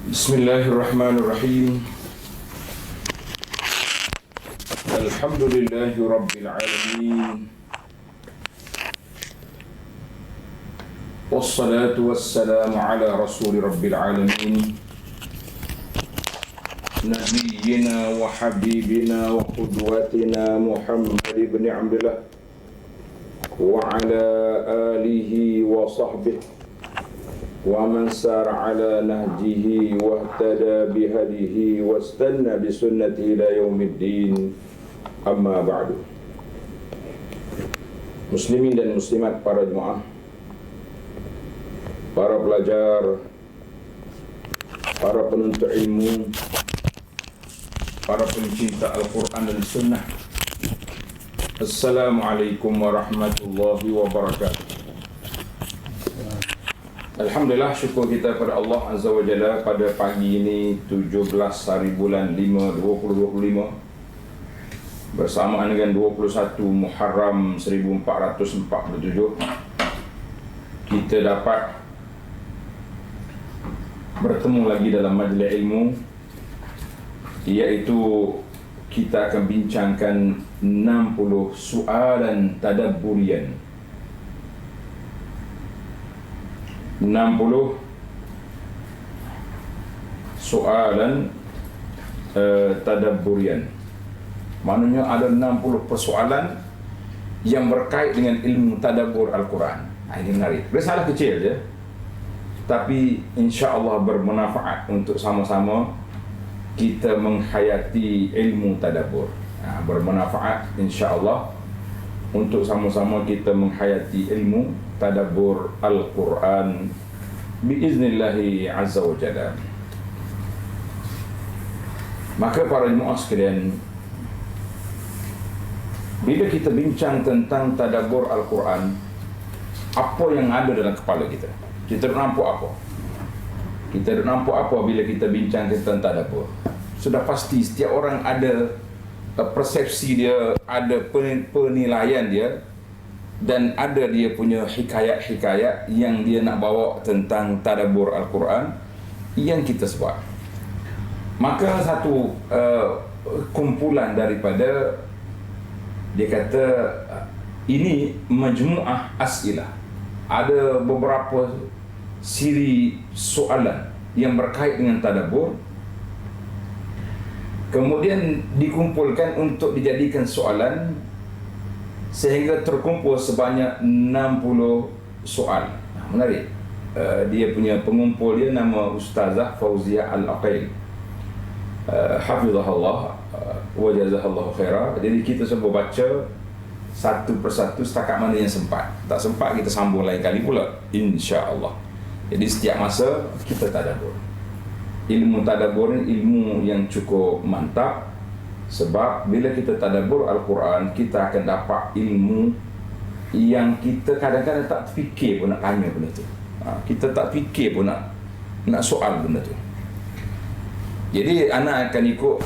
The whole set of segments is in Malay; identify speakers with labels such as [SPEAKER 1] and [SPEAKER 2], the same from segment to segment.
[SPEAKER 1] Bismillahirrahmanirrahim. Alhamdulillahi Rabbil Alamin. Wassalatu wassalamu ala Rasuli Rabbil Alamin, Nabiyyina wa Habibina wa Qudwatina Muhammad ibn Abdullah wa ala alihi wa sahbihi wa man sar ala nahjihi wa ihtada bihadihi wa istanna bisunnati ila yaumiddin. Amma ba'du. Muslimin dan muslimat, para jemaah, para pelajar, para penuntut ilmu, para pencinta Al-Quran dan Sunnah, Assalamualaikum warahmatullahi wabarakatuh. Alhamdulillah, syukur kita kepada Allah Azza wa Jalla pada pagi ini 17 hari bulan 5 2025 bersamaan dengan 21 Muharram 1447 kita dapat bertemu lagi dalam majlis ilmu, iaitu kita akan bincangkan 60 soalan tadabburian. 60 soalan tadabburian. Maknanya ada 60 persoalan yang berkait dengan ilmu tadabbur Al-Quran. Ini menarik. Risalah kecil je, tapi insya-Allah bermanfaat untuk sama-sama kita menghayati ilmu tadabbur. Bermanfaat insya-Allah untuk sama-sama kita menghayati ilmu tadabbur Al-Quran biiznillahi azza wa jalla. Maka para jemaah sekalian, bila kita bincang tentang tadabbur Al-Quran, apa yang ada dalam kepala kita? Kita nampak apa? Kita nampak apa bila kita bincang tentang tadabbur? Sudah pasti setiap orang ada persepsi dia, ada penilaian dia, dan ada dia punya hikayat-hikayat yang dia nak bawa tentang tadabbur Al-Quran yang kita sebut. Maka satu kumpulan daripada, dia kata ini majmu'ah as'ilah, ada beberapa siri soalan yang berkait dengan tadabbur, kemudian dikumpulkan untuk dijadikan soalan sehingga terkumpul sebanyak 60 soal. Menarik. Dia punya pengumpul dia nama Ustazah Fauziah Al-Aqil, hafizahullah wa jazakallahu khaira. Jadi kita semua baca satu persatu setakat mana yang sempat. Tak sempat kita sambung lain kali pula, insya-Allah. Jadi setiap masa kita tadabbur. Ilmu tadabbur ni ilmu yang cukup mantap, sebab bila kita tadabbur Al-Quran, kita akan dapat ilmu yang kita kadang-kadang tak fikir pun nak tanya benda tu. Kita tak fikir pun nak soal benda tu. Jadi anak akan ikut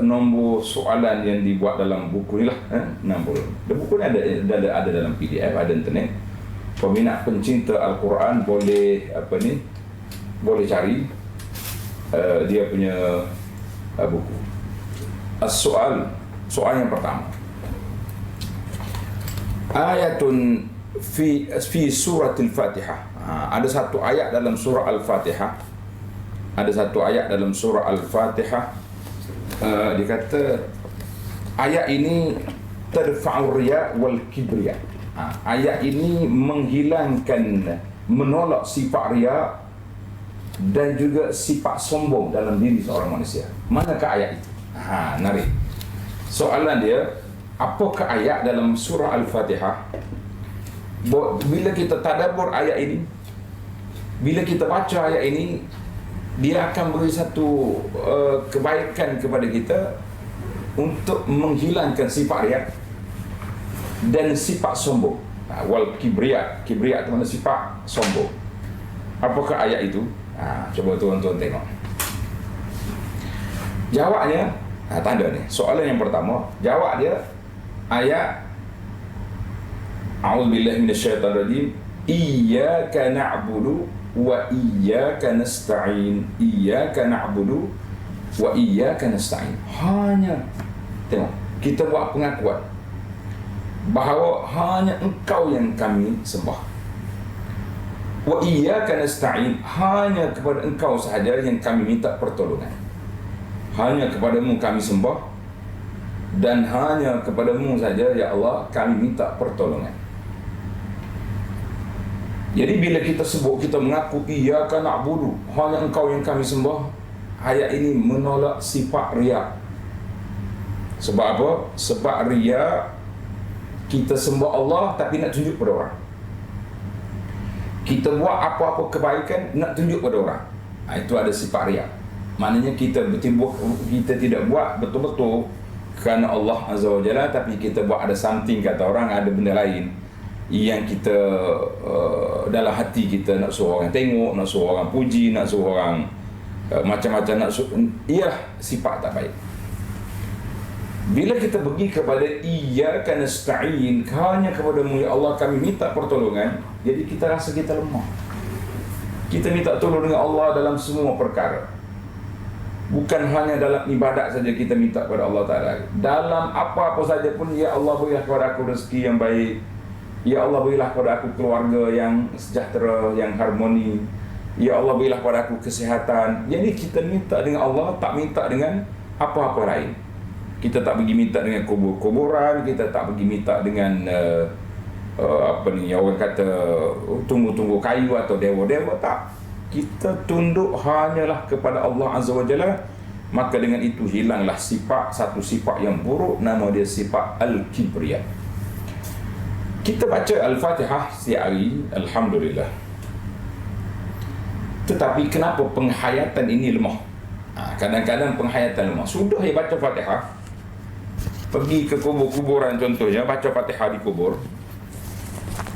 [SPEAKER 1] nombor soalan yang dibuat dalam buku ni lah, 60. Buku ni ada dalam PDF, ada internet. Peminat pencinta Al-Quran boleh boleh cari dia punya buku. Soal yang pertama, ayatun fi suratil Fatihah. Ada satu ayat dalam surah Al-Fatihah. Ada satu ayat dalam surah Al-Fatihah, dia kata ayat ini tadfa'ur riya wal kibriya. Ayat ini menghilangkan, menolak sifat riya dan juga sifat sombong dalam diri seorang manusia. Manakah ayat itu? Menarik. Soalan dia, apakah ayat dalam surah Al-Fatihah? Bila kita tadabbur ayat ini, bila kita baca ayat ini, dia akan beri satu kebaikan kepada kita untuk menghilangkan sifat riya dan sifat sombong. Wal kibriya itu mana? Sifat sombong. Apakah ayat itu? Cuba tuan-tuan tengok. Jawabnya, tanda ni. Soalan yang pertama, jawab dia ayat A'udzubillahi minasyaitonirrajim. Iyyaka na'budu wa iyyaka nasta'in. Iyyaka na'budu wa iyyaka nasta'in. Hanya, tengok, kita buat pengakuan bahawa hanya Engkau yang kami sembah. Wa iyyaka nasta'in, hanya kepada Engkau sahaja yang kami minta pertolongan. Hanya kepadamu kami sembah, dan hanya kepadamu saja ya Allah kami minta pertolongan. Jadi bila kita sebut, kita mengaku iyyaka na'budu, hanya Engkau yang kami sembah, ayat ini menolak sifat riya. Sebab apa? Sebab riya, kita sembah Allah tapi nak tunjuk pada orang. Kita buat apa-apa kebaikan nak tunjuk pada orang. Itu ada sifat riya. Maknanya kita tidak buat betul-betul kerana Allah Azza wa Jalla, tapi kita buat ada something, kata orang, ada benda lain yang kita dalam hati kita nak suruh orang tengok, nak suruh orang puji, nak suruh orang macam-macam, nak suruh, ialah sifat tak baik. Bila kita pergi kepada iyyaka nasta'in, hanya kepadamu ya Allah kami minta pertolongan, jadi kita rasa kita lemah. Kita minta tolong dengan Allah dalam semua perkara. Bukan hanya dalam ibadat saja kita minta kepada Allah Ta'ala. Dalam apa-apa saja pun, ya Allah berilah kepada aku rezeki yang baik, ya Allah berilah kepada aku keluarga yang sejahtera, yang harmoni, ya Allah berilah kepada aku kesihatan. Jadi kita minta dengan Allah, tak minta dengan apa-apa lain. Kita tak pergi minta dengan kubur-kuburan, kita tak pergi minta dengan orang kata tunggu-tunggu kayu atau dewa-dewa, tak. Kita tunduk hanyalah kepada Allah Azza wa Jalla. Maka dengan itu hilanglah satu sifat yang buruk, nama dia sifat Al-Kibriya. Kita baca Al-Fatihah setiap hari, Alhamdulillah. Tetapi kenapa penghayatan ini lemah? Kadang-kadang penghayatan lemah. Sudah baca Fatihah, pergi ke kubur-kuburan contohnya, baca Fatihah di kubur,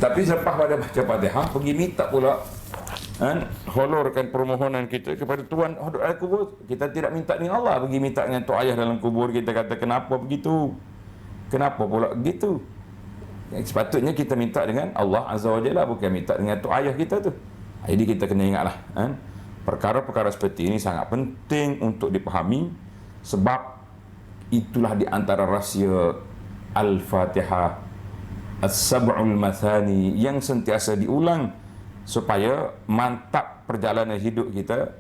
[SPEAKER 1] tapi selepas pada baca Fatihah, pergi minta pula holorkan permohonan kita kepada Tuhan dalam kubur. Kita tidak minta dengan Allah, pergi minta dengan Tok Ayah dalam kubur. Kita kata kenapa begitu? Kenapa pula begitu? Sepatutnya kita minta dengan Allah Azza wa Jalla, bukan minta dengan Tok Ayah kita tu. Jadi kita kena ingatlah, perkara-perkara seperti ini sangat penting untuk dipahami, sebab itulah di antara rahsia Al-Fatihah As-Sab'ul Mathani yang sentiasa diulang supaya mantap perjalanan hidup kita,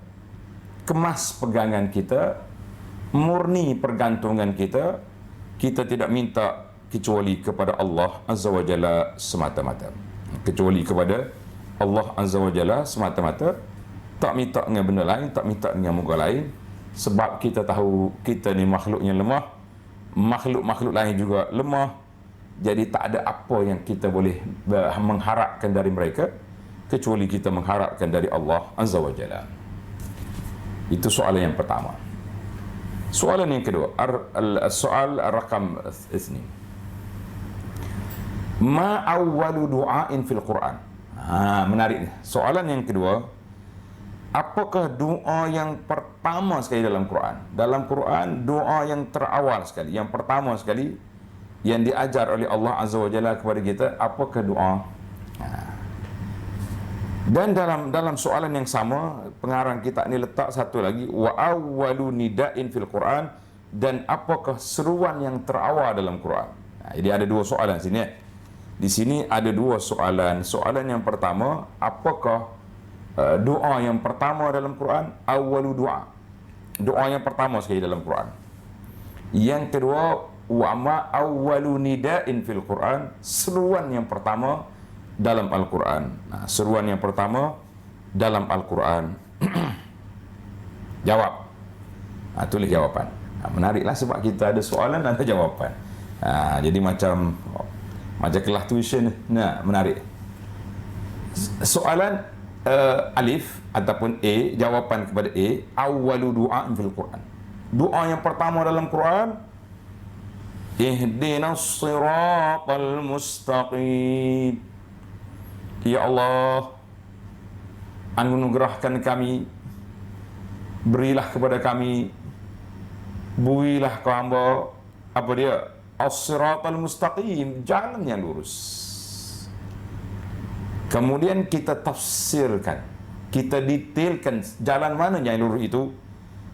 [SPEAKER 1] kemas pegangan kita, murni pergantungan kita. Kita tidak minta kecuali kepada Allah Azza wa Jalla semata-mata. Kecuali kepada Allah Azza wa Jalla semata-mata. Tak minta dengan benda lain, tak minta dengan muka lain. Sebab kita tahu kita ni makhluk yang lemah, makhluk-makhluk lain juga lemah. Jadi tak ada apa yang kita boleh mengharapkan dari mereka kecuali kita mengharapkan dari Allah Azza wa Jalla. Itu soalan yang pertama. Soalan yang kedua, soal rakam 2. Ma awwalu du'ain fil Quran? Menarik ni. Soalan yang kedua, apakah doa yang pertama sekali dalam Quran? Dalam Quran, doa yang terawal sekali, yang pertama sekali, yang diajar oleh Allah Azza wa Jalla kepada kita, apakah doa? Dan dalam soalan yang sama, pengarang kita ni letak satu lagi, wa awwalu nida'in fil Quran, dan apakah seruan yang terawal dalam Quran? Jadi ada dua soalan sini. Di sini ada dua soalan. Soalan yang pertama, apakah doa yang pertama dalam Quran? Awwalu doa, doa yang pertama sekali dalam Quran. Yang kedua, wa ma awwalu nida'in fil Quran, seruan yang pertama dalam Al-Quran. Seruan yang pertama dalam Al-Quran. Jawab. Tulis jawapan. Menariklah sebab kita ada soalan dan ada jawapan. Jadi macam kelas tuition. Menarik. Soalan alif ataupun A, jawapan kepada A, awwalu du'a'in fil Quran. Doa yang pertama dalam Quran, ihdinas siratal mustaqim. Ya Allah, anugerahkan kami, berilah kepada kami, builah kau hamba, apa dia? As-siratal mustaqim, jalan yang lurus. Kemudian kita tafsirkan, kita detailkan jalan mana yang lurus itu.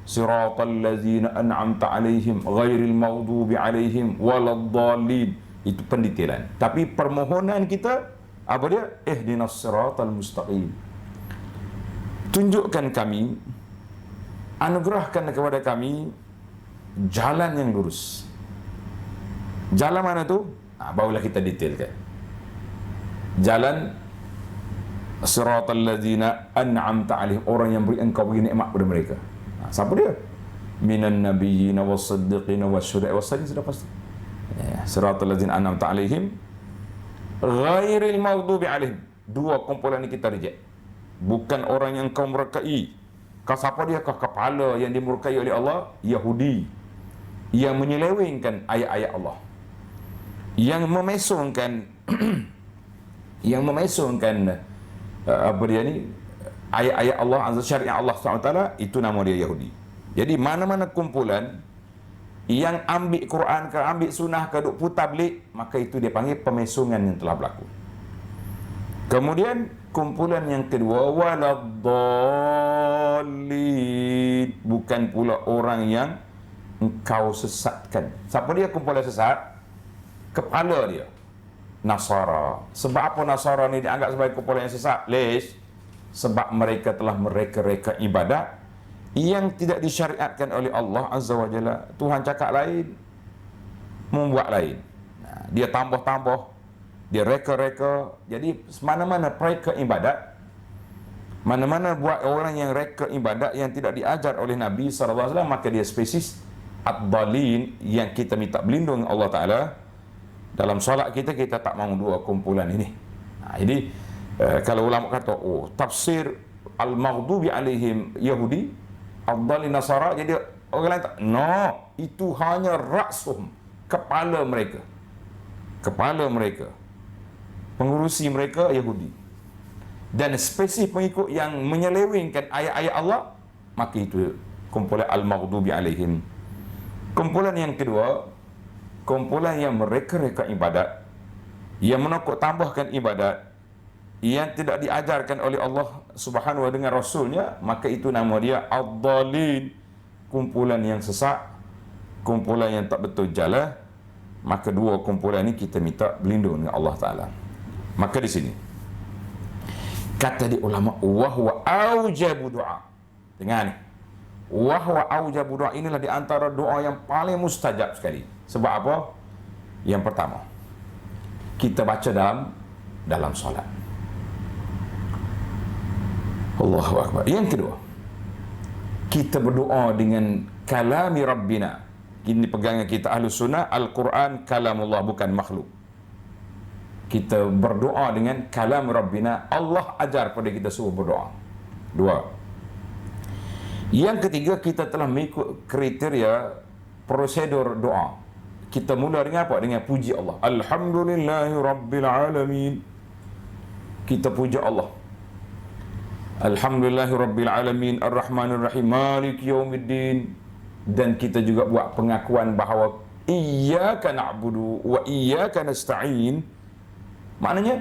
[SPEAKER 1] Siratal ladzina an'amta alaihim ghairil maghdubi alaihim waladdallin. Itu pendetailan. Tapi permohonan kita apa dia? Ihdinas siratal mustaqim. Tunjukkan kami, anugerahkan kepada kami jalan yang lurus. Jalan mana tu? Barulah kita detailkan. Jalan siratal ladzina an'amta alaihim, orang yang beri engkau beri nikmat pada mereka. Siapa dia? Minan nabiyyin was-siddiqin wasyuhada'i was-salihin, sudah pasti. Siratal ladzina an'amta alaihim ghairil maghdubi alaihim. Dua kumpulan ini kita reject. Bukan orang yang kau murkai. Kau siapa dia? Kau kepala yang dimurkai oleh Allah, Yahudi, yang menyelewengkan ayat-ayat Allah, yang memesongkan yang memesongkan apa dia ni, ayat-ayat Allah, syariat Allah SWT, itu nama dia Yahudi. Jadi mana-mana kumpulan yang ambil Quran ke ambil sunnah ke duk putar belik, maka itu dia panggil pemesongan yang telah berlaku. Kemudian kumpulan yang kedua, waladdallin, bukan pula orang yang engkau sesatkan. Siapa dia kumpulan sesat? Kepala dia Nasara. Sebab apa Nasara ni dianggap sebagai kumpulan yang sesat? Sebab mereka telah mereka-reka ibadat yang tidak disyariatkan oleh Allah Azza wa Jalla. Tuhan cakap lain, membuat lain. Dia tambah-tambah, dia reka-reka. Jadi mana-mana reka ibadat, mana-mana buat orang yang reka ibadat yang tidak diajar oleh Nabi SAW, maka dia spesies ad-dhalin, yang kita minta berlindung Allah Ta'ala. Dalam solat kita tak mahu dua kumpulan ini. Jadi kalau ulama kata, tafsir al-maghdubi alaihim Yahudi, ad-dhalin Nasara, jadi orang lain tak. No, itu hanya raksum, kepala mereka. Kepala mereka, pengurusi mereka Yahudi. Dan spesifik pengikut yang menyelewengkan ayat-ayat Allah, maka itu kumpulan al-maghdubi alaihim. Kumpulan yang kedua, kumpulan yang mereka-reka ibadat, yang menokok tambahkan ibadat yang tidak diajarkan oleh Allah Subhanahu wa dengan Rasulnya, maka itu nama dia ad-dhalin, kumpulan yang sesat, kumpulan yang tak betul jalan. Maka dua kumpulan ini kita minta berlindung dengan Allah Ta'ala. Maka di sini kata di ulama, wahwa aujabu doa. Dengar ni, wahwa aujabu doa, inilah di antara doa yang paling mustajab sekali. Sebab apa? Yang pertama, kita baca dalam solat. Allahu Akbar. Yang kedua, kita berdoa dengan kalami Rabbina. Ini pegangan kita ahli sunnah, Al-Quran kalamullah, bukan makhluk. Kita berdoa dengan kalam Rabbina, Allah ajar pada kita suruh berdoa. Dua. Yang ketiga, kita telah mengikut kriteria prosedur doa. Kita mula dengan apa? Dengan puji Allah. Alhamdulillahi Rabbil Alamin. Kita puji Allah. Alhamdulillahi Rabbil Alamin, Ar-Rahmanir Rahim, Maliki Yaumiddin. Dan kita juga buat pengakuan bahawa iyyaka na'budu wa iyyaka nasta'in. Maknanya,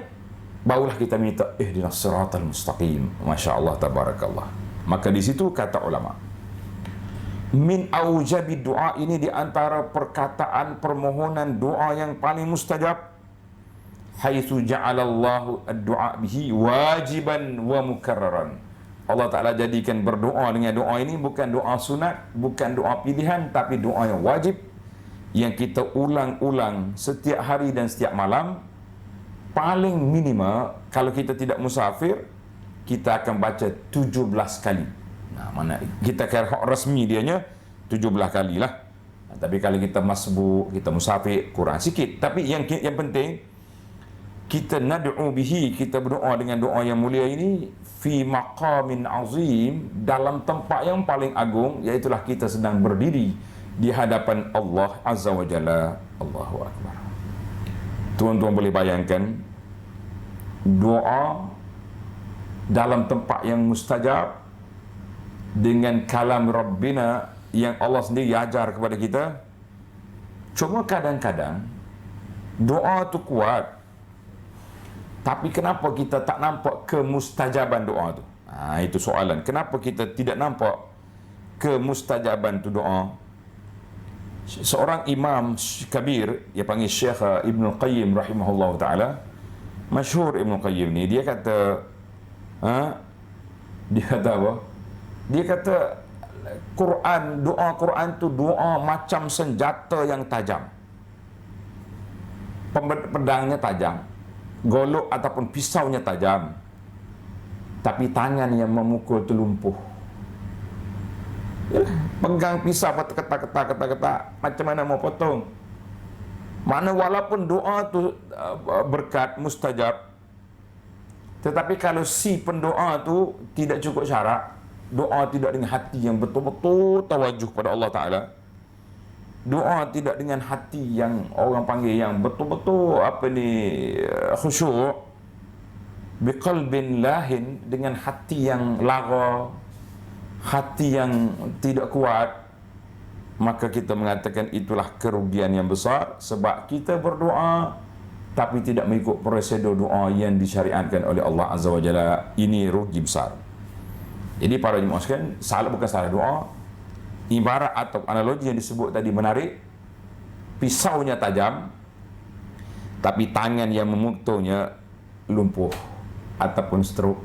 [SPEAKER 1] barulah kita minta ihdinas siratal mustaqim. Masya Allah, tabarakallah. Maka di situ kata ulama, min aujabi doa, ini di antara perkataan permohonan doa yang paling mustajab. Haitsu ja'alallahu ad-du'a bihi wajiban wa mukarraran. Allah Ta'ala jadikan berdoa dengan doa ini bukan doa sunat, bukan doa pilihan, tapi doa yang wajib, yang kita ulang-ulang setiap hari dan setiap malam. Paling minima, kalau kita tidak musafir, kita akan baca 17 kali. Mana kita kira resmi dianya 17 kali lah. Tapi kalau kita masbuk, kita musafir, kurang sikit. Tapi yang penting, kita nad'u bihi, kita berdoa dengan doa yang mulia ini fi maqamin azim, dalam tempat yang paling agung, iaitulah kita sedang berdiri di hadapan Allah Azza wa Jalla. Allahu Akbar. Tuan-tuan boleh bayangkan doa dalam tempat yang mustajab dengan kalam Rabbina yang Allah sendiri ajar kepada kita. Cuma kadang-kadang doa tu kuat, Tapi kenapa kita tak nampak kemustajaban doa tu? Itu soalan. Kenapa kita tidak nampak kemustajaban tu doa? Seorang imam kabir, dia panggil Syekh Ibn Qayyim rahimahullah ta'ala, masyhur Ibn Qayyim ni, dia kata dia kata apa? Dia kata doa Quran tu doa macam senjata yang tajam. Pedangnya tajam, golok ataupun pisaunya tajam, tapi tangan yang memukul tu lumpuh. Pegang pisau ketak, macam mana mau potong? Mana walaupun doa tu berkat mustajab, tetapi kalau si pendoa tu tidak cukup syarat, doa tidak dengan hati yang betul-betul tawajuh pada Allah Ta'ala, doa tidak dengan hati yang orang panggil yang betul-betul khusyuk, biqalbin lahin, dengan hati yang lara, hati yang tidak kuat, maka kita mengatakan itulah kerugian yang besar. Sebab kita berdoa tapi tidak mengikut prosedur doa yang disyariatkan oleh Allah Azza wa Jalla. Ini rugi besar. Jadi para jemaah sekalian, bukan salah doa. Ibarat atau analogi yang disebut tadi menarik. Pisaunya tajam, tapi tangan yang memukulnya lumpuh ataupun stroke.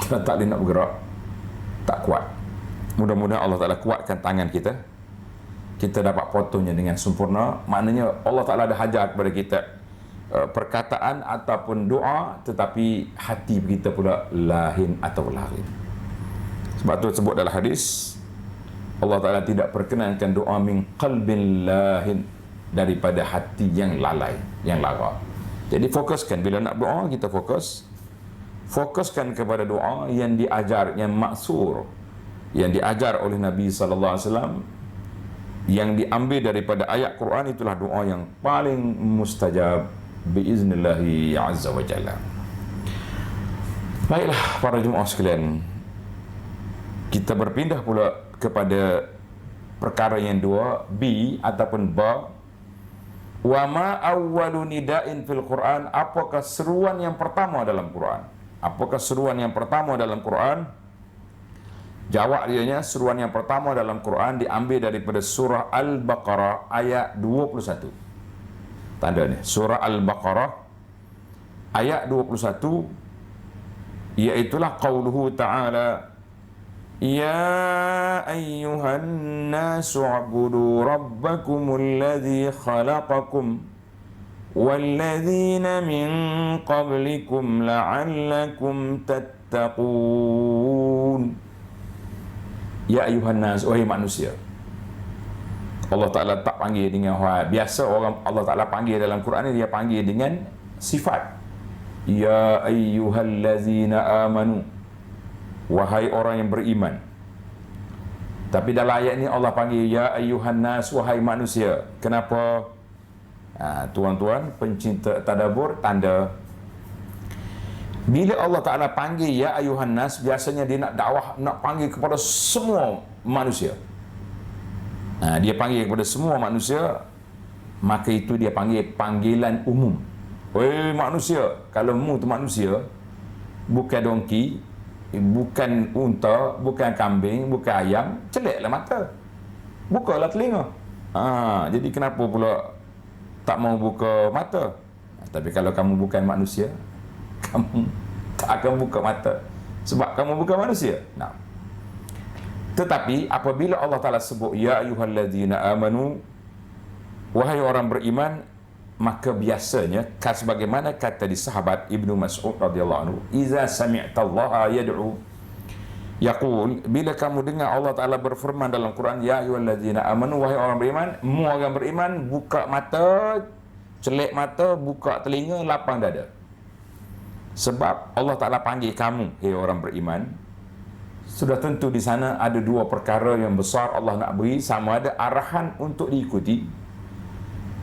[SPEAKER 1] Kita tak boleh nak bergerak, tak kuat. Mudah-mudahan Allah Ta'ala kuatkan tangan kita, kita dapat potongnya dengan sempurna. Maknanya Allah Ta'ala ada hajar kepada kita perkataan ataupun doa, tetapi hati kita pula lahin atau lahin. Sebab tu sebut dalam hadis, Allah Ta'ala tidak perkenankan doa min qalbin lahin, daripada hati yang lalai, yang lara. Jadi fokuskan, bila nak doa kita fokuskan kepada doa yang diajar, yang maksur, yang diajar oleh Nabi SAW, yang diambil daripada ayat Quran. Itulah doa yang paling mustajab biiznillahi azza wa jalla. Baiklah para jemaah sekalian, kita berpindah pula kepada perkara yang dua, B ataupun ba. Wa ma awwalu nida'in fil Quran, apakah seruan yang pertama dalam Quran? Apakah seruan yang pertama dalam Quran? Jawab dianya, seruan yang pertama dalam Quran diambil daripada surah Al-Baqarah ayat 21. Tanda ni, surah Al-Baqarah ayat 21, iaitulah qauluhu ta'ala, ya ayyuhan nasu u'budu rabbakumul ladzi khalaqakum walladzina min qablikum la'allakum tattaqun. Ya ayyuhan nas, wahai manusia. Allah Ta'ala tak panggil dengan biasa orang Allah Ta'ala panggil dalam Quran ni, dia panggil dengan sifat. Ya ayyuhallazina amanu, wahai orang yang beriman. Tapi dalam ayat ni Allah panggil ya ayyuhan nas, wahai manusia. Kenapa? Tuan-tuan pencinta tadabbur, tanda bila Allah Ta'ala panggil ya ayyuhan nas, biasanya dia nak dakwah, nak panggil kepada semua manusia. Dia panggil kepada semua manusia, maka itu dia panggil panggilan umum. Weh manusia. Kalau mu tu manusia, bukan dongki, bukan unta, bukan kambing, bukan ayam, celiklah mata, bukalah telinga. Jadi kenapa pula tak mau buka mata? Tapi kalau kamu bukan manusia, kamu tak akan buka mata, sebab kamu bukan manusia. Tetapi apabila Allah Ta'ala sebut ya ayyuhalladzina amanu, wahai orang beriman, maka biasanya sebagaimana kata di sahabat Ibnu Mas'ud radhiyallahu anhu, iza sami'tallaha yad'u yaqul, bila kamu dengar Allah Ta'ala berfirman dalam Quran ya ayyuhalladzina amanu, wahai orang beriman, mu orang beriman, buka mata, celik mata, buka telinga, lapang dada. Sebab Allah Ta'ala panggil kamu, hei orang beriman, sudah tentu di sana ada dua perkara yang besar Allah nak beri, sama ada arahan untuk diikuti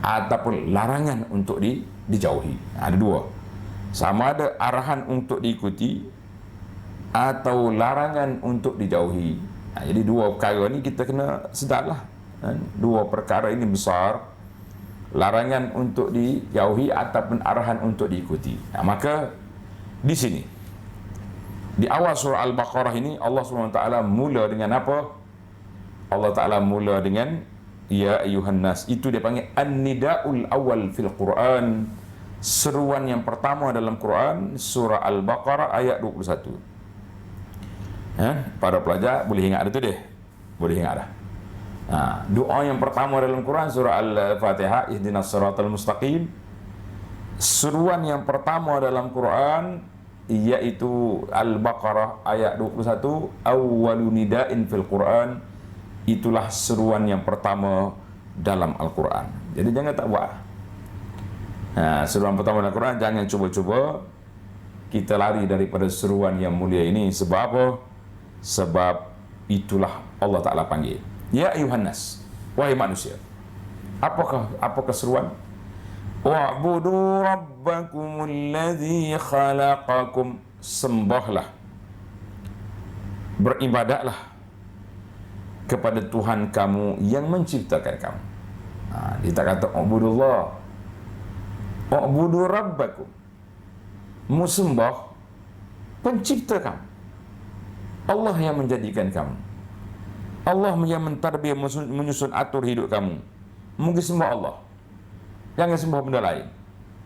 [SPEAKER 1] ataupun larangan untuk dijauhi. Ada dua, sama ada arahan untuk diikuti atau larangan untuk dijauhi. Jadi dua perkara ni kita kena sedarlah. Dua perkara ini besar, larangan untuk dijauhi ataupun arahan untuk diikuti. Maka di sini di awal surah Al-Baqarah ini Allah SWT mula dengan apa? Allah Ta'ala mula dengan ya ayuhan nas. Itu dia panggil an-nida'ul awal fil Quran. Seruan yang pertama dalam Quran, surah Al-Baqarah ayat 21. Para pelajar boleh ingat itu deh. Boleh ingat dah. Doa yang pertama dalam Quran surah Al-Fatihah, ihdinas siratal mustaqim. Seruan yang pertama dalam Quran iaitu Al-Baqarah ayat 21, awwalu nida'in fil Quran. Itulah seruan yang pertama dalam Al-Quran. Jadi jangan tak buat. Seruan pertama dalam Al-Quran, jangan cuba-cuba kita lari daripada seruan yang mulia ini. Sebab apa? Sebab itulah Allah Ta'ala panggil. Ya ayuhan nas, wahai manusia. Apakah seruan? Wa'budu rabbakumul ladzi khalaqakum. Sembahlah, beribadatlah kepada Tuhan kamu yang menciptakan kamu. Dia tak kata ubudullah, ubudu rabbakum. Musembah pencipta kamu, Allah yang menjadikan kamu, Allah yang mentarbiyah, menyusun atur hidup kamu. Mungkin sembah Allah, jangan sembah benda lain.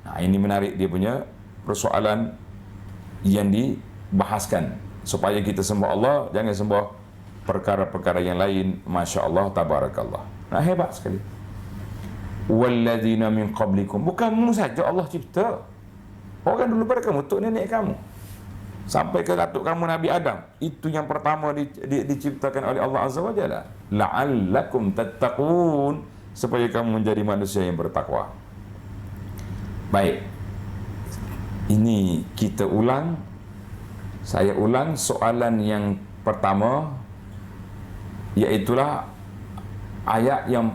[SPEAKER 1] Ini menarik dia punya persoalan yang dibahaskan, supaya kita sembah Allah, jangan sembah perkara-perkara yang lain. Masya Allah, tabarakallah. Hebat sekali. Walladzina min qablikum. Bukanmu saja Allah cipta, orang dulu pada kamu, tok nenek kamu, sampai ke datuk kamu Nabi Adam. Itu yang pertama diciptakan oleh Allah Azza wa Jalla. La'allakum tattaqun, supaya kamu menjadi manusia yang bertakwa. Baik, ini kita ulang. Saya ulang soalan yang pertama, iaitulah ayat yang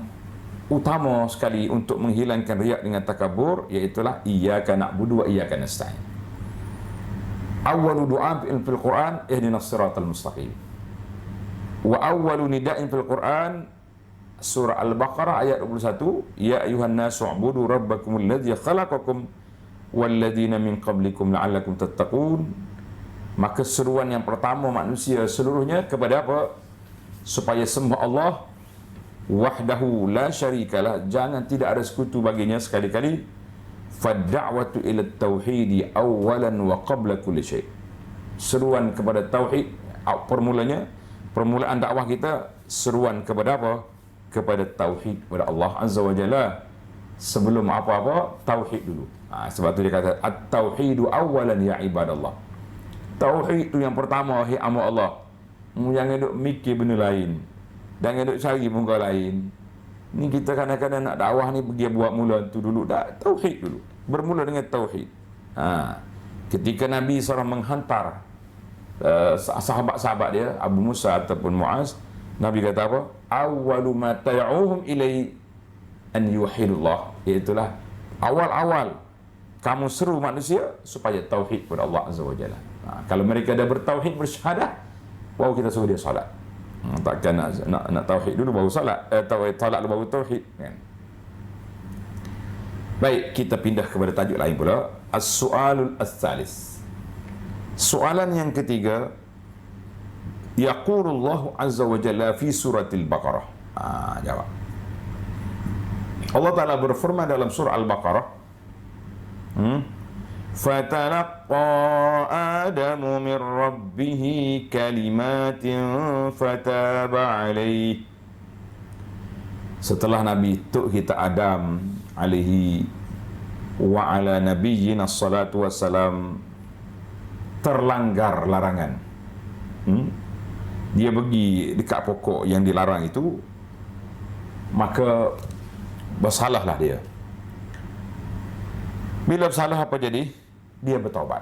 [SPEAKER 1] utama sekali untuk menghilangkan riak dengan takabur, iaitulah iyyaka na'budu wa iyyaka nasta'in. Awwalu du'a fil Quran ihdinas siratal mustaqim. Wa awwalu nida'in fil Quran surah Al-Baqarah ayat 21, ya ayuhan nasu ubudu rabbakumul ladzi khalaqakum walladzina min qablikum la'allakum tattaqun. Maka seruan yang pertama manusia seluruhnya kepada apa? Supaya sembah Allah wahdahu la syarikalah, jangan tidak ada sekutu baginya sekali-kali. Fadda'watu ila tauhidi awalan wa qabla kulli syai'. Seruan kepada tauhid, permulaan dakwah kita seruan kepada apa? Kepada tauhid, kepada Allah Azza wa Jalla. Sebelum apa-apa, tauhid dulu. Sebab tu dia kata at-tauhidu awalan ya ibadallah. Tauhid tu yang pertama, wahai hamba Allah. Jangan duk mikir benda lain, jangan duk cari muka lain. Ni kita kadang-kadang nak dakwah ni pergi buat mula tu dulu. Tak, tauhid dulu. Bermula dengan tauhid. Ketika Nabi SAW menghantar sahabat-sahabat dia, Abu Musa ataupun Muaz, Nabi kata apa? Awwalu ma tay'uhum ilai an yuwahhidullah. Iaitulah awal-awal kamu seru manusia supaya tauhid kepada Allah Azza wa Jalla. Kalau mereka dah bertauhid, bersyahadah, baru kita suruh dia solat. Takkan nak tauhid dulu baru solat, solat dulu baru tauhid kan? Baik, kita pindah kepada tajuk lain pula. As-su'alul as-salis. Soalan yang ketiga, yaqulullahu azza wa jalla fi suratil Baqarah. Jawab. Allah Ta'ala berfirman dalam surah Al-Baqarah, فَتَلَقَّى آدَمُ مِنْ رَبِّهِ كَلِمَاتٍ فَتَابَ عَلَيْهِ. Setelah Nabi Tuk kita Adam alaihi wa ala nabiyyina salatu wassalam terlanggar larangan, dia pergi dekat pokok yang dilarang itu, maka bersalahlah dia. Bila bersalah apa jadi? Dia bertaubat.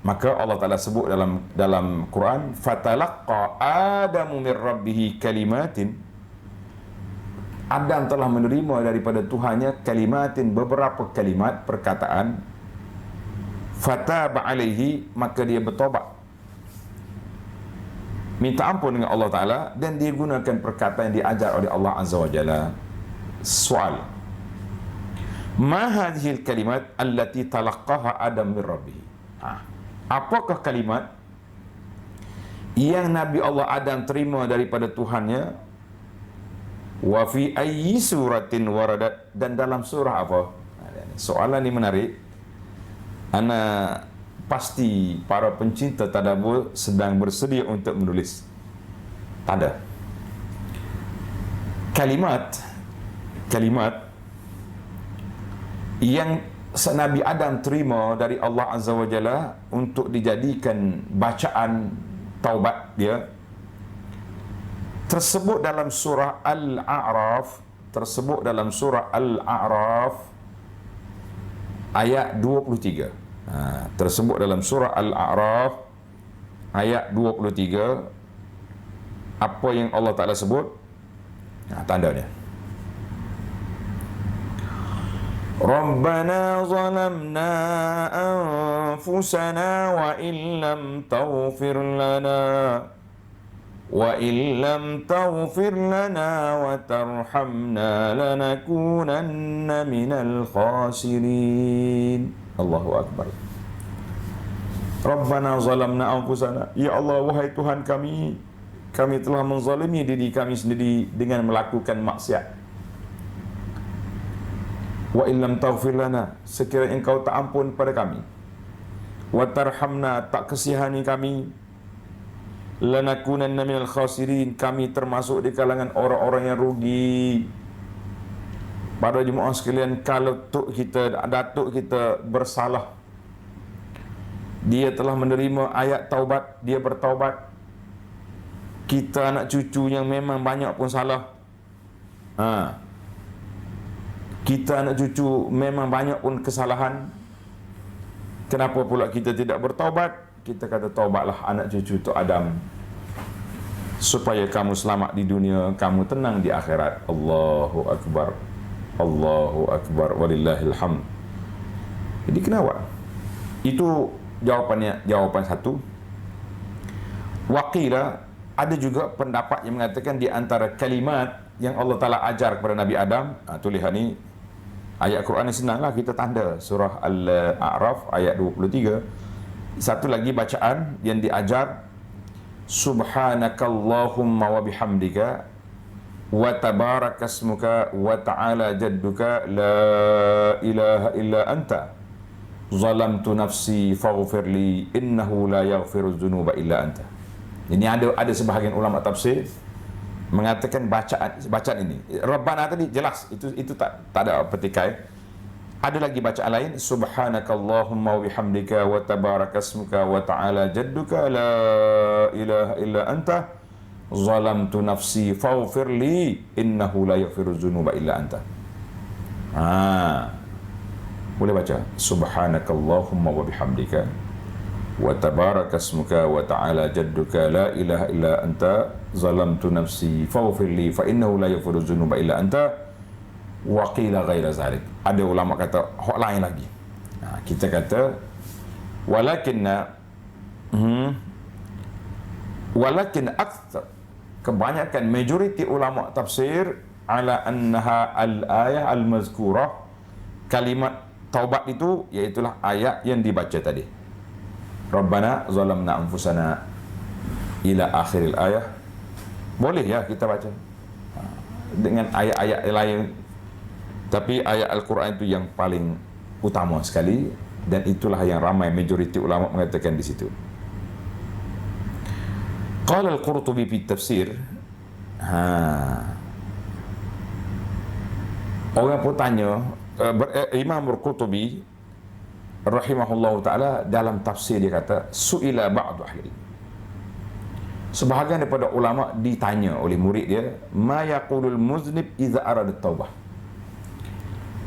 [SPEAKER 1] Maka Allah Ta'ala sebut dalam Quran, fatalaqqa Adamu min rabbihi kalimatin. Adam telah menerima daripada Tuhannya kalimatin, beberapa kalimat, perkataan. Fataba alaihi, maka dia bertaubat, minta ampun dengan Allah Ta'ala, dan dia gunakan perkataan yang diajar oleh Allah Azza wa Jalla. Soal, Ma hadhil kalimat allati talaqqaha Adam min rabbih. Apakah kalimat yang Nabi Allah Adam terima daripada Tuhannya? Wa fi ayyi suratin waradat, dan dalam surah apa? Soalan ni menarik. Ana pasti para pencinta tadabbur sedang bersedia untuk menulis. Tak ada. Kalimat yang Nabi Adam terima dari Allah Azza wa Jalla untuk dijadikan bacaan taubat dia tersebut dalam surah Al-A'raf, ayat 23. Tersebut dalam surah Al-A'raf ayat 23. Apa yang Allah Ta'ala sebut? Tandanya. Rabbana zalamna anfusana wa illam taghfir lana wa tarhamna lanakunanna minal khasirin. Allahu Akbar. Rabbana zalamna anfusana, ya Allah, wahai Tuhan kami telah menzalimi diri kami sendiri dengan melakukan maksiat. Wa illam taghfir lana, sekiranya engkau tak ampun pada kami, wa tarhamna, tak kasihani kami, lanakunanna minal khasirin, kami termasuk di kalangan orang-orang yang rugi. Para jemaah sekalian, kalau datuk kita bersalah, dia telah menerima ayat taubat, dia bertaubat. Kita anak cucu yang memang banyak pun salah, kita anak cucu memang banyak pun kesalahan, kenapa pula kita tidak bertaubat? Kita kata taubatlah anak cucu tu Adam, supaya kamu selamat di dunia, kamu tenang di akhirat. Allahu Akbar, Allahu Akbar, walillahil hamd. Jadi kenapa? Itu jawapan satu. Waqila, ada juga pendapat yang mengatakan di antara kalimat yang Allah Ta'ala ajar kepada Nabi Adam, tu lihat ni ayat Quran ni senanglah kita tanda, surah Al-A'raf ayat 23. Satu lagi bacaan yang diajar, subhanakallahumma wa bihamdika wa tabarakasmuka wa ta'ala jadduka la ilaha illa anta zalamtu nafsi faghfirli innahu la yaghfiru dzunuba illa anta. Ini ada sebahagian ulama tafsir mengatakan bacaan ini. Rabbana tadi jelas, itu tak ada petikai. Ada lagi bacaan lain, subhanakallahumma wa bihamdika wa tabarakasmuka wa ta'ala jadduka la ilaha illa anta zalamtu nafsi faghfirli innahu la yaghfiru dzunuba illa anta. Boleh baca subhanakallahumma wa bihamdika wa tabarakasmuka wa ta'ala jadduka la ilaha illa anta zalamtu nafsi faghfirli fa innahu la yaghfiru dzunuba illa anta wa qila ghaira zalik. Ada ulama kata hak lain lagi. Kita kata walakin akthar, kebanyakan majoriti ulama tafsir ala annaha al-ayah al-mazkurah, kalimat taubat itu iaitulah ayat yang dibaca tadi, Rabbana zalamna anfusana ila akhiril ayah. Boleh ya kita baca dengan ayat-ayat lain, tapi ayat Al-Quran itu yang paling utama sekali, dan itulah yang ramai majoriti ulama mengatakan di situ. Qala Al-Qurtubi fi tafsir, orang pun tanya, Imam Al-Qurtubi rahimahullahu ta'ala dalam tafsir dia kata, su'ila ba'du ahli, sebahagian daripada ulama ditanya oleh murid dia, ma yaqulul muznib idza arada taubah,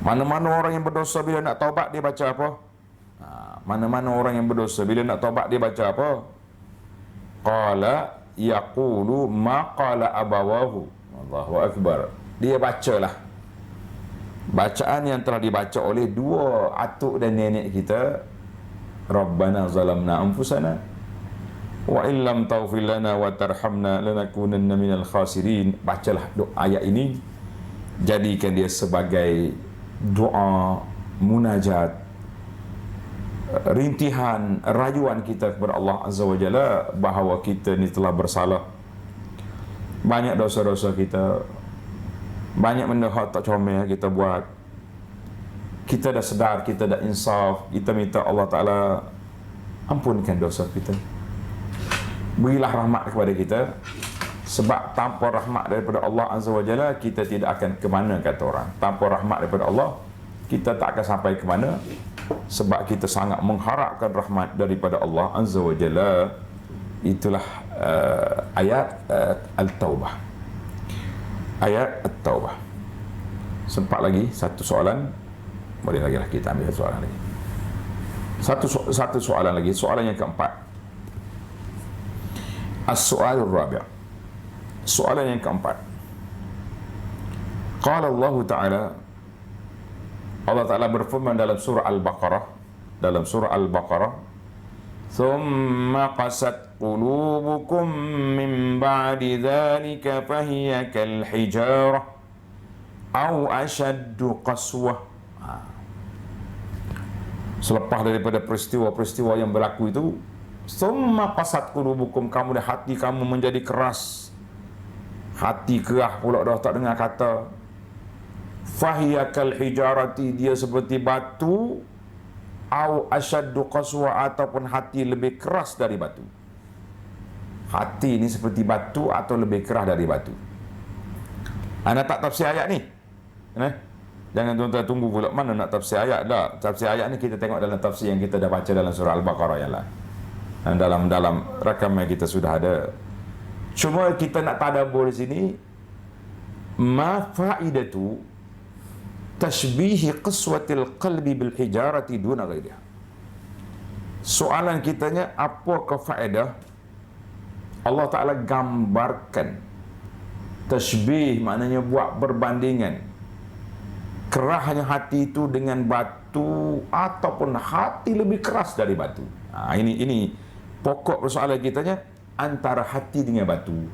[SPEAKER 1] mana-mana orang yang berdosa bila nak taubat dia baca apa? Mana-mana orang yang berdosa bila nak taubat dia baca apa? Qala yaqulu ma qala abawahu. Allahu Akbar. Dia bacalah bacaan yang telah dibaca oleh dua atuk dan nenek kita, Rabbana zalamna anfusana wa illam taghfir lana wa tarhamna lanakunanna minal khasirin. Bacalah ayat ini, jadikan dia sebagai doa, munajat, rintihan, rayuan kita kepada Allah Azza wa Jalla bahawa kita ni telah bersalah. Banyak dosa-dosa kita, banyak benda hak tak comel kita buat. Kita dah sedar, kita dah insaf, kita minta Allah Ta'ala ampunkan dosa kita. Berilah rahmat kepada kita, sebab tanpa rahmat daripada Allah Azza wa Jalla kita tidak akan ke mana, kata orang. Tanpa rahmat daripada Allah kita tak akan sampai ke mana, sebab kita sangat mengharapkan rahmat daripada Allah Azza wa Jalla. Itulah ayat Al-Taubah. Ayat At-Taubah. Sempat lagi satu soalan. Boleh lagi lah kita ambil soalan lagi. Satu soalan lagi, soalan yang keempat. As-soalur rabi'. Soalan yang keempat. Qala Allah Ta'ala, Allah Ta'ala berfirman dalam surah Al-Baqarah, "Thumma qasat qulubukum min ba'di dhalika fahiya kal hijarah aw ashaddu qaswah." Selepas daripada peristiwa-peristiwa yang berlaku itu, "Thumma qasat qulubukum", kemudian hati kamu menjadi keras. Hati kerah pula dah tak dengar kata. Fahiya kal hijarati, dia seperti batu. Au asyaddu qaswa, ataupun hati lebih keras dari batu. Hati ni seperti batu atau lebih keras dari batu. Anda tak tafsir ayat ni? Jangan tuan-tuan tunggu pula mana nak tafsir ayat. Tak, tafsir ayat ni kita tengok dalam tafsir yang kita dah baca dalam surah Al-Baqarah yang lain. Dan dalam rakaman kita sudah ada. Cuma kita nak tadabbur di sini, ma faidatu tashbihi qaswatil qalbi bil hijarati duna ghairiha. Soalan kitanya, apakah faedah Allah Ta'ala gambarkan tashbih, maknanya buat perbandingan kerahnya hati itu dengan batu, ataupun hati lebih keras dari batu. Ini pokok persoalan kitanya, antara hati dengan batu.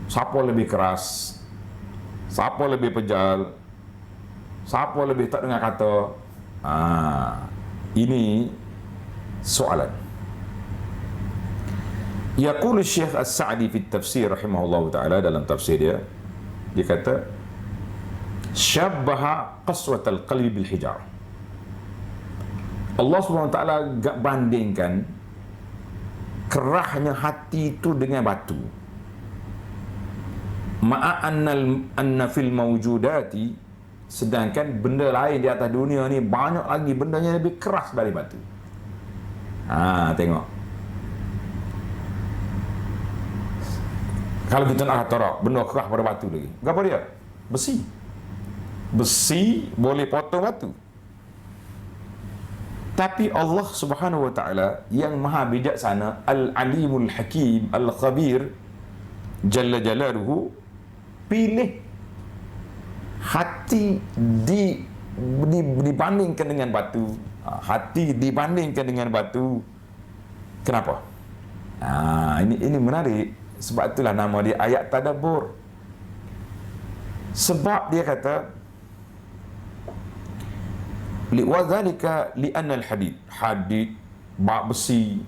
[SPEAKER 1] Siapa lebih keras? Siapa lebih pejal? Siapa lebih tak dengar kata? Ini soalan. Yaqul Syekh As-Sa'di fi tafsir rahimahullah ta'ala, dalam tafsir dia kata, syabbaha qaswatal qalbi bil hijar. Allah Subhanahu wa taala bandingkan kerahnya hati itu dengan batu. Ma'a anna fil mawjudati, sedangkan benda lain di atas dunia ni banyak lagi bendanya lebih keras dari batu. Tengok. Kalau kita nak kata benda keras pada batu lagi, apa dia? Besi boleh potong batu. Tapi Allah Subhanahu wa taala yang maha bijaksana, Al-Alimul Hakim, Al-Khabir Jalla Jalaluhu, pilih hati dibandingkan dengan batu. Hati dibandingkan dengan batu. Kenapa? Ini menarik. Sebab itulah nama dia ayat tadabbur. Sebab dia kata, liwadzalika li'anna al-hadid bak besi,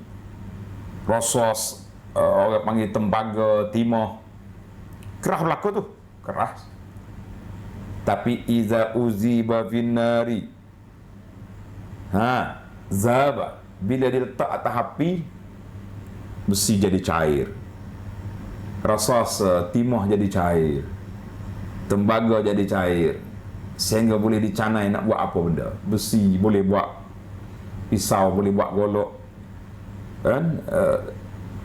[SPEAKER 1] rosas, orang panggil tembaga, timah, keras berlaku tu, keras. Tapi iza uziba finnari, zaba, bila diletak atas api, besi jadi cair, rosas, timah jadi cair, tembaga jadi cair, sehingga boleh dicanai nak buat apa benda. Besi boleh buat pisau, boleh buat golok, kan?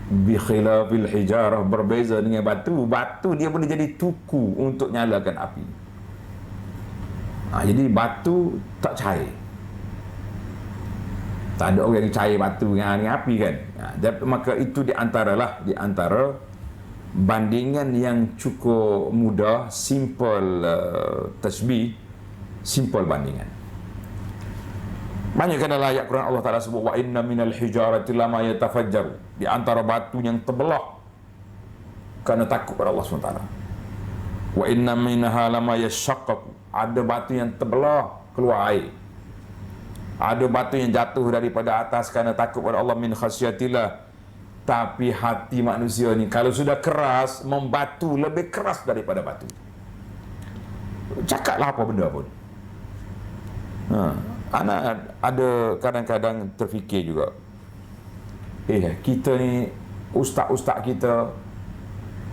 [SPEAKER 1] Bi khilafil hijarah, berbeza dengan batu. Batu dia boleh jadi tuku untuk nyalakan api. Jadi batu tak cair. Tak ada orang yang cair batu dengan api, kan? Maka itu di antara bandingan yang cukup mudah, simple tasbih, simple bandingan. Banyak kan dalam ayat Quran Allah Ta'ala sebut, wa inna minal hijarati lama yatafajjaru, di antara batu yang terbelah kerana takut pada Allah SWT. Wa inna minha lama yashaqqaqu, ada batu yang terbelah keluar air. Ada batu yang jatuh daripada atas kerana takut pada Allah min khasyatillah. Tapi hati manusia ni kalau sudah keras, membatu lebih keras daripada batu. Cakaplah apa benda pun. Anak ada kadang-kadang terfikir juga, kita ni, ustaz-ustaz kita,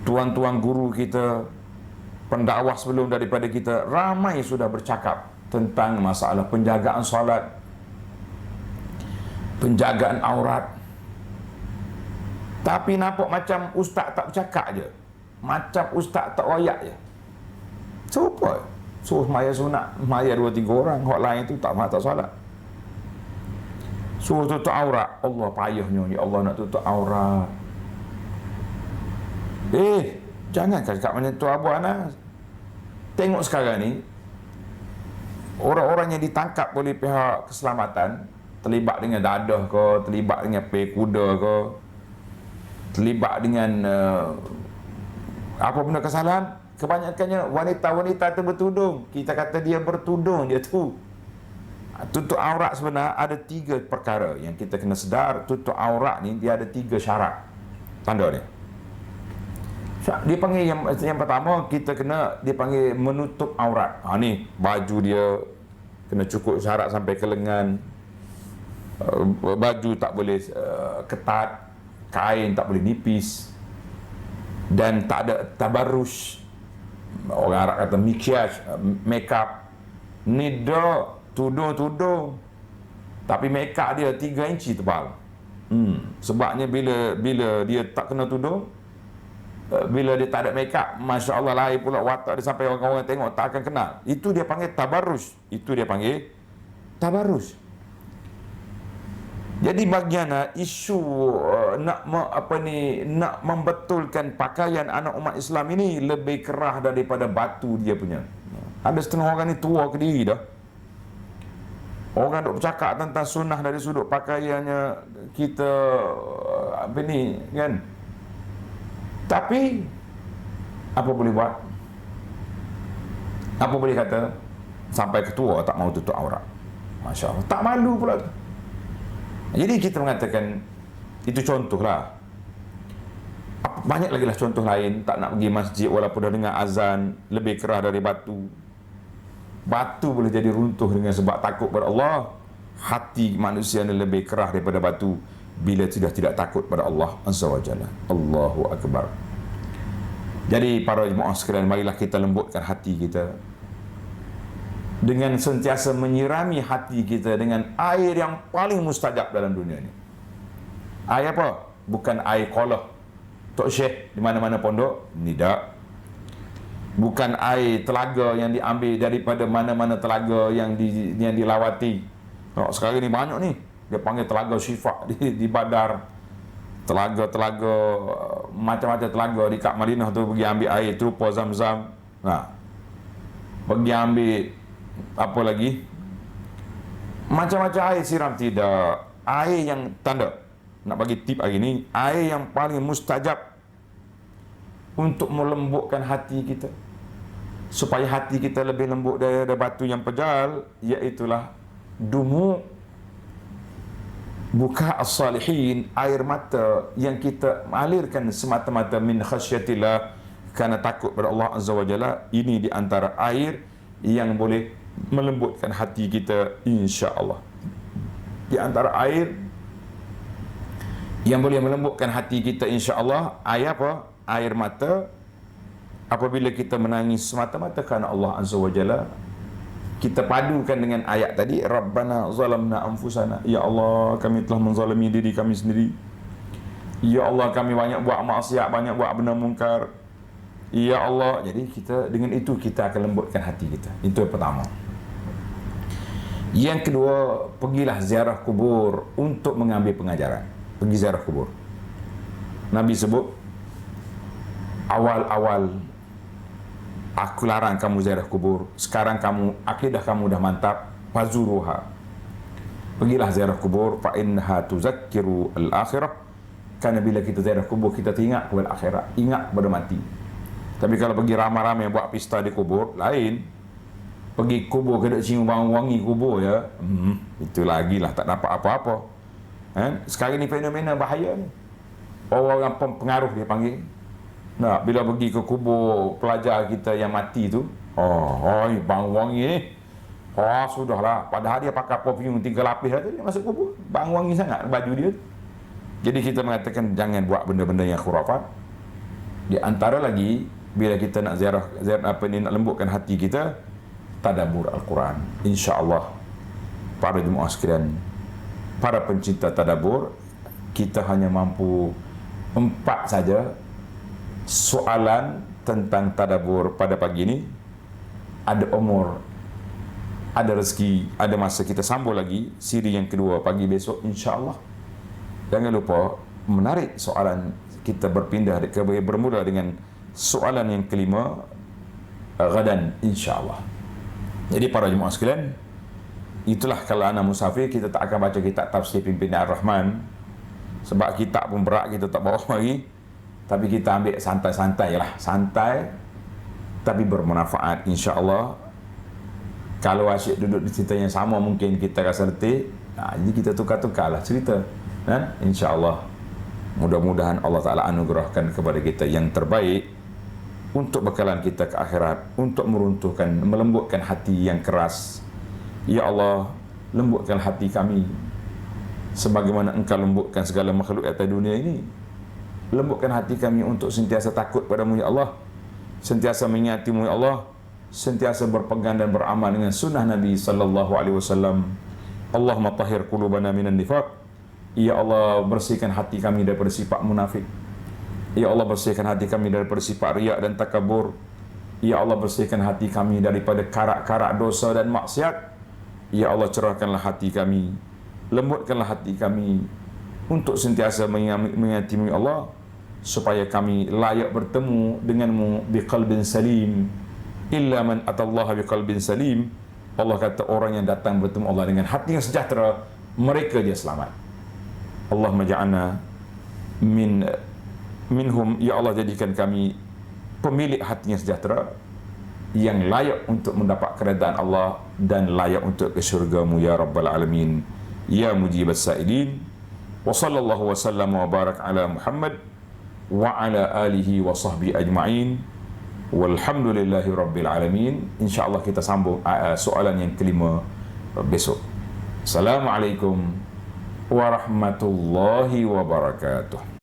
[SPEAKER 1] tuan-tuan guru kita, pendakwah sebelum daripada kita, ramai sudah bercakap tentang masalah penjagaan solat, penjagaan aurat. Tapi nampak macam ustaz tak bercakap je, macam ustaz tak royak je. Serupa. Suruh maya sunat, maya 2-3 orang, hak lain tu tak solat. Suruh tutup aurat, Allah payahnya, ya Allah nak tutup aurat. Jangan cakap macam tu Abu Anas. Tengok sekarang ni, orang-orang yang ditangkap oleh pihak keselamatan, terlibat dengan dadah ke, terlibat dengan pay kuda ke, terlibat dengan apa benda kesalahan, kebanyakannya wanita-wanita tu bertudung. Kita kata dia bertudung je tu. Tutup aurat sebenarnya ada 3 perkara yang kita kena sedar. Tutup aurat ni dia ada 3 syarat. Tanda dia. Dia panggil yang pertama, kita kena dia panggil menutup aurat. Ni baju dia kena cukup syarat sampai ke lengan. Baju tak boleh ketat, kain tak boleh nipis, dan tak ada tabarruj. Orang Arab kata mikyaj, make up. Ni dah tudung-tudung, tapi make up dia 3 inci tebal. Sebabnya bila dia tak kena tudung, bila dia tak ada make up, Masya Allah lahir pula watak dia sampai orang-orang tengok tak akan kenal. Itu dia panggil tabarruj. Jadi bagian isu nak membetulkan pakaian anak umat Islam ini lebih kerah daripada batu dia punya. Ada setengah orang ni tua ke diri dah. Orang duk bercakap tentang sunnah dari sudut pakaiannya kita kan. Tapi apa boleh buat? Apa boleh kata? Sampai ketua tak mau tutup aurat. Masya Allah, tak malu pula tu. Jadi kita mengatakan itu contohlah. Banyak lagi lah contoh lain. Tak nak pergi masjid walaupun dah dengar azan, lebih kerah dari batu. Batu boleh jadi runtuh dengan sebab takut pada Allah. Hati manusia ni lebih kerah daripada batu bila tidak takut pada Allah Azza wa Jalla. Allahu Akbar. Jadi para jemaah sekalian, marilah kita lembutkan hati kita dengan sentiasa menyirami hati kita dengan air yang paling mustajab dalam dunia ni. Air apa? Bukan air kolah Tok Syekh di mana-mana pondok, tidak. Bukan air telaga yang diambil daripada mana-mana telaga yang dilawati. Sekarang ni banyak ni, dia panggil telaga syifa di Badar, telaga macam-macam telaga di Kak Madinah tu, pergi ambil air terupa Zam-Zam. Pergi ambil apa lagi, macam-macam air siram. Tidak. Air yang tanda, nak bagi tip hari ni, air yang paling mustajab untuk melembutkan hati kita, supaya hati kita lebih lembut daripada batu yang pejal, iaitulah dumu buka as-salihin, air mata yang kita alirkan semata-mata min khasyatillah, kerana takut pada Allah Azza wa Jalla. Ini di antara air yang boleh melembutkan hati kita, insya-Allah. Di antara air yang boleh melembutkan hati kita, insya-Allah, air apa? Air mata. Apabila kita menangis semata-mata kerana Allah Azza wa Jalla, kita padukan dengan ayat tadi, Rabbana zalamna anfusana, ya Allah, kami telah menzalimi diri kami sendiri. Ya Allah, kami banyak buat maksiat, banyak buat benda mungkar. Ya Allah, jadi kita dengan itu kita akan lembutkan hati kita. Itu yang pertama. Yang kedua, pergilah ziarah kubur untuk mengambil pengajaran. Pergi ziarah kubur. Nabi sebut, awal-awal aku larang kamu ziarah kubur. Sekarang akidah kamu dah mantap, fazuruha. Pergilah ziarah kubur, fa innaha tuzakkiru al-akhirah. Kerana bila kita ziarah kubur, kita teringat kepada akhirat, ingat pada mati. Tapi kalau pergi ramai-ramai buat pesta di kubur, lain. pergi kubur kedok cium wangi kubur ya, itu lagi lah tak dapat apa-apa. Sekarang ni fenomena bahaya ni. Orang pengaruh dia panggil. Nah, bila pergi ke kubur pelajar kita yang mati tu, bang wangi ni. Sudahlah. Padahal dia pakai perfume 3 lapis lah tu, dia masuk kubur. Bang wangi sangat baju dia. Jadi kita mengatakan jangan buat benda-benda yang khurafat. Di antara lagi, bila kita nak ziarah nak lembutkan hati kita, tadabbur Al-Quran. InsyaAllah para jemaah sekalian, para pencinta tadabbur, kita hanya mampu 4 saja soalan tentang tadabbur pada pagi ini. Ada umur, ada rezeki, ada masa, kita sambung lagi siri yang kedua pagi besok insyaAllah. Jangan lupa menarik soalan, kita bermula dengan soalan yang kelima gadan insyaAllah. Jadi para jemaah sekalian, itulah kalau anak musafir, kita tak akan baca kitab tafsir pimpinan Ar-Rahman sebab kitab pun berat, kita tak bawa lagi. Tapi kita ambil santai-santai lah, santai tapi bermanfaat insya-Allah. Kalau asyik duduk di cerita yang sama mungkin kita rasa letih. Jadi kita tukar-tukarlah cerita, insya-Allah. Mudah-mudahan Allah Ta'ala anugerahkan kepada kita yang terbaik untuk bekalan kita ke akhirat, untuk meruntuhkan, melembutkan hati yang keras. Ya Allah, lembutkan hati kami sebagaimana Engkau lembutkan segala makhluk atas dunia ini. Lembutkan hati kami untuk sentiasa takut padamu ya Allah, sentiasa mengingatimu ya Allah, sentiasa berpegang dan beramal dengan sunnah Nabi sallallahu alaihi wasallam. Allahumma tahhir qulubana minan nifaq. Ya Allah, bersihkan hati kami daripada sifat munafik. Ya Allah, bersihkan hati kami daripada sifat riak dan takabur. Ya Allah, bersihkan hati kami daripada karak-karak dosa dan maksiat. Ya Allah, cerahkanlah hati kami, lembutkanlah hati kami untuk sentiasa mengingatimu ya Allah, supaya kami layak bertemu denganmu biqalbin salim. Illa man atallaha biqalbin salim. Allah kata orang yang datang bertemu Allah dengan hati yang sejahtera, mereka dia selamat. Allahumma ja'alna minhum, ya Allah, jadikan kami pemilik hati yang sejahtera, yang layak untuk mendapat keredaan Allah dan layak untuk ke syurga-Mu ya Rabbal Alamin ya Mujibas Sa'ilin. Wa sallallahu wa sallam wa barak ala Muhammad wa ala alihi wa sahbihi ajma'in. Walhamdulillahi Rabbil Alamin. InsyaAllah kita sambung soalan yang kelima besok. Assalamualaikum warahmatullahi wabarakatuh.